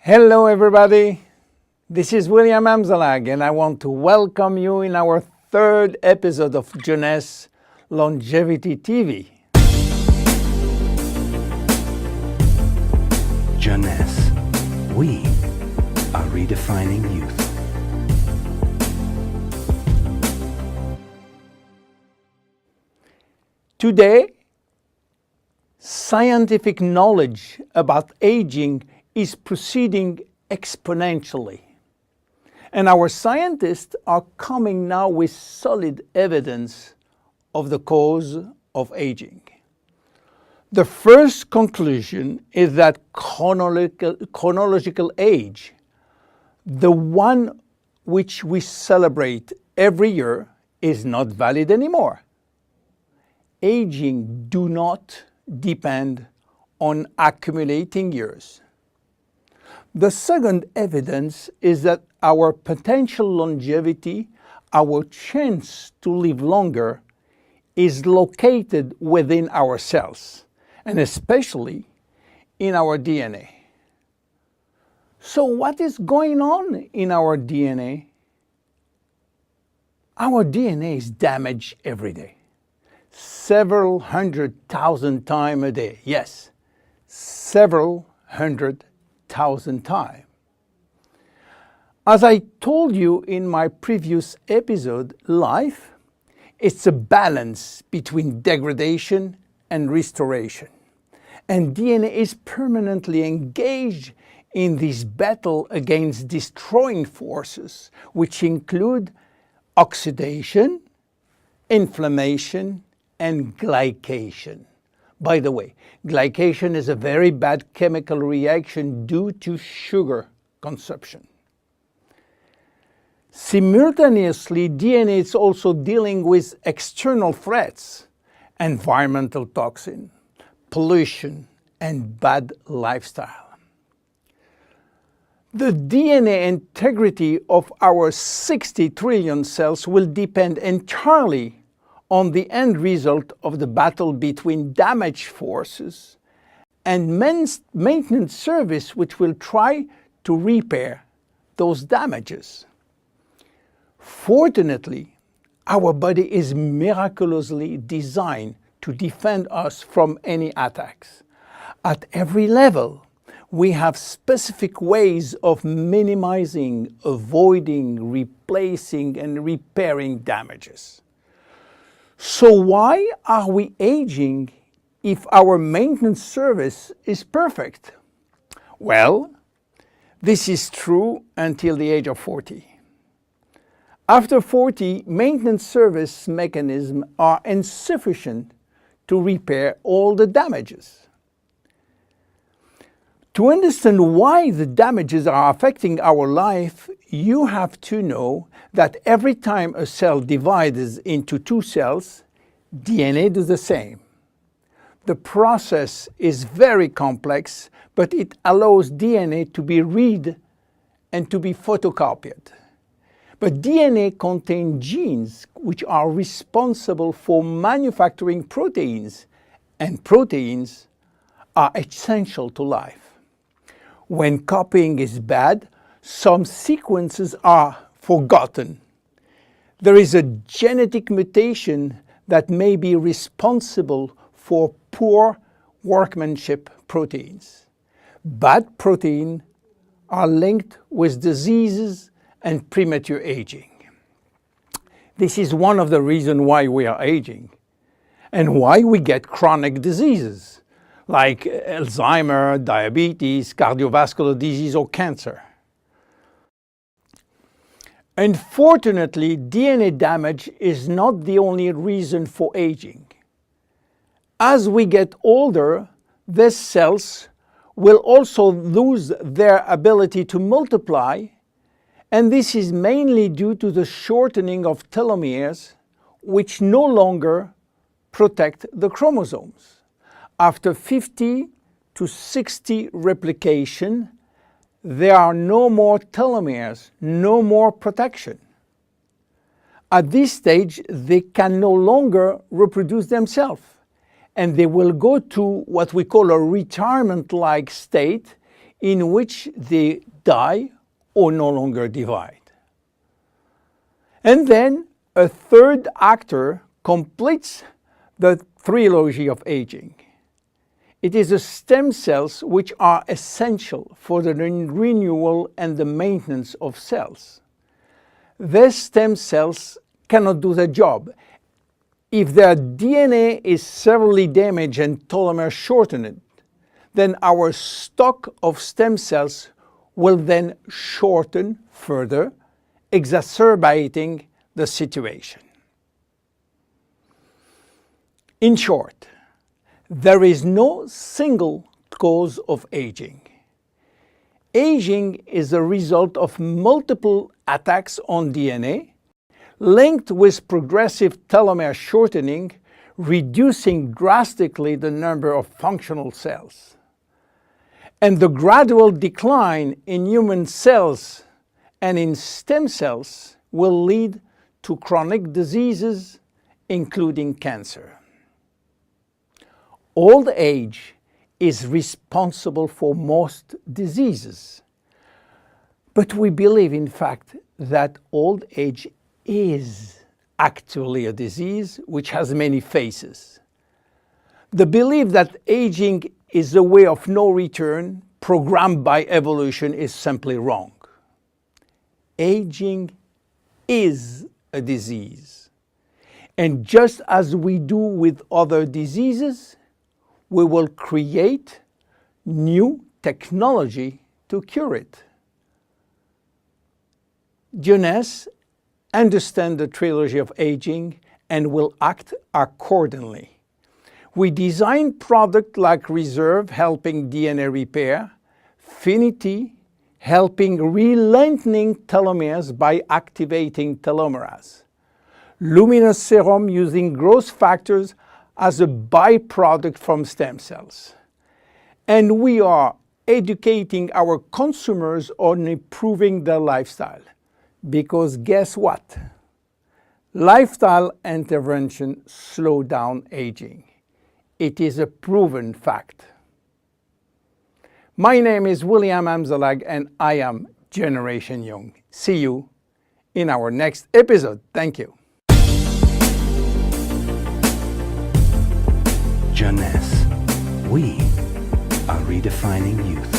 Hello everybody, this is William Amzalag and I want to welcome you in our third episode of Jeunesse Longevity TV. Jeunesse, we are redefining youth. Today, scientific knowledge about aging is proceeding exponentially. And our scientists are coming now with solid evidence of the cause of aging. The first conclusion is that chronological age, the one which we celebrate every year, is not valid anymore. Aging do not depend on accumulating years. The second evidence is that our potential longevity, our chance to live longer, is located within our cells, and especially in our DNA. So what is going on in our DNA? Our DNA is damaged every day. Several 100,000 times a day. Yes, several 100,000 times. As I told you in my previous episode, life, it's a balance between degradation and restoration. And DNA is permanently engaged in this battle against destroying forces, which include oxidation, inflammation, and glycation. By the way, glycation is a very bad chemical reaction due to sugar consumption. Simultaneously, DNA is also dealing with external threats, environmental toxin, pollution, and bad lifestyle. The DNA integrity of our 60 trillion cells will depend entirely on the end result of the battle between damage forces and maintenance service, which will try to repair those damages. Fortunately, our body is miraculously designed to defend us from any attacks. At every level, we have specific ways of minimizing, avoiding, replacing, and repairing damages. So why are we aging if our maintenance service is perfect? Well, this is true until the age of 40. After 40, maintenance service mechanisms are insufficient to repair all the damages. To understand why the damages are affecting our life, you have to know that every time a cell divides into two cells, DNA does the same. The process is very complex, but it allows DNA to be read and to be photocopied. But DNA contains genes which are responsible for manufacturing proteins, and proteins are essential to life. When copying is bad, some sequences are forgotten. There is a genetic mutation that may be responsible for poor workmanship proteins. Bad proteins are linked with diseases and premature aging. This is one of the reasons why we are aging and why we get chronic diseases like Alzheimer's, diabetes, cardiovascular disease, or cancer. Unfortunately, DNA damage is not the only reason for aging. As we get older, these cells will also lose their ability to multiply, and this is mainly due to the shortening of telomeres, which no longer protect the chromosomes. After 50 to 60 replication, there are no more telomeres, no more protection. At this stage, they can no longer reproduce themselves, and they will go to what we call a retirement-like state, in which they die or no longer divide. And then a third actor completes the trilogy of aging. It is the stem cells which are essential for the renewal and the maintenance of cells. These stem cells cannot do the job. If their DNA is severely damaged and telomere shortened, then our stock of stem cells will then shorten further, exacerbating the situation. In short, there is no single cause of aging. Aging is a result of multiple attacks on DNA, linked with progressive telomere shortening, reducing drastically the number of functional cells. And the gradual decline in human cells and in stem cells will lead to chronic diseases, including cancer. Old age is responsible for most diseases. But we believe, in fact, that old age is actually a disease which has many faces. The belief that aging is a way of no return programmed by evolution is simply wrong. Aging is a disease. And just as we do with other diseases, we will create new technology to cure it. Jeunesse understands the trilogy of aging and will act accordingly. We design products like Reserve, helping DNA repair, Finity, helping re-lengthening telomeres by activating telomerase, Luminous Serum, using growth factors as a byproduct from stem cells. And we are educating our consumers on improving their lifestyle. Because guess what? Lifestyle intervention slow down aging. It is a proven fact. My name is William Amzalag and I am Generation Young. See you in our next episode. Thank you. Jeunesse. We are redefining youth.